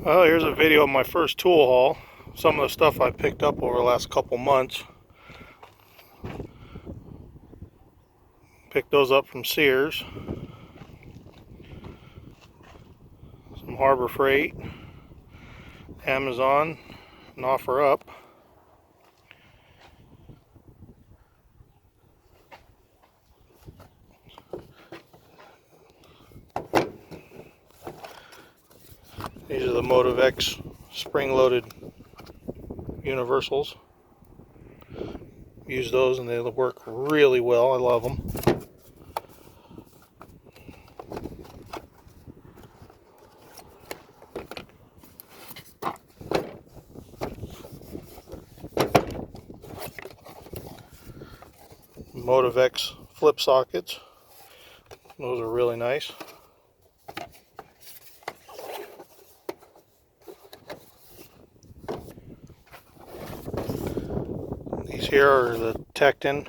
Well, here's a video of my first tool haul. Some of the stuff I picked up over the last couple months. Picked those up from Sears. Some Harbor Freight, Amazon, and OfferUp. These are the Motive X spring-loaded universals. Use those and they work really well. I love them. Motive X flip sockets. Those are really nice. These here are the Tecton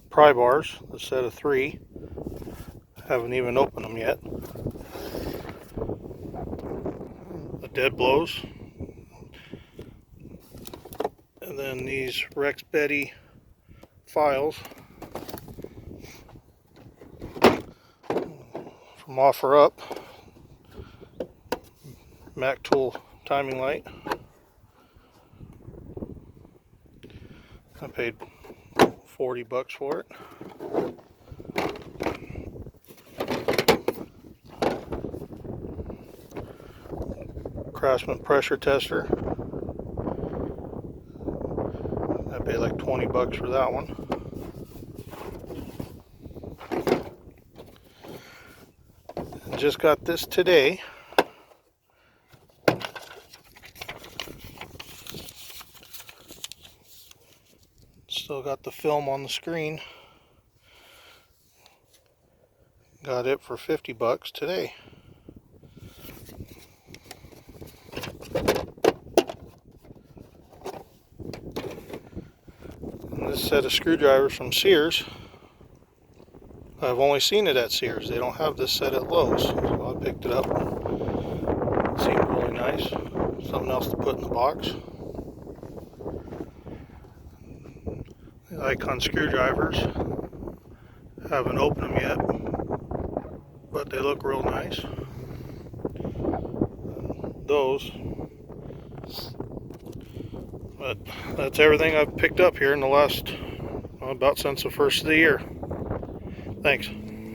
pry bars, the set of 3. Haven't even opened them yet. The dead blows. And then these Rex Betty files from OfferUp. Mac Tool timing light. I paid $40 for it. Craftsman pressure tester. I paid like $20 for that one. And just got this today. Still got the film on the screen. Got it for $50 today. And this set of screwdrivers from Sears. I've only seen it at Sears. They don't have this set at Lowe's. So I picked it up. It seemed really nice. Something else to put in the box. The Icon screwdrivers. Haven't opened them yet, but they look real nice. Those. But that's everything I've picked up here in the last, about since the first of the year. Thanks.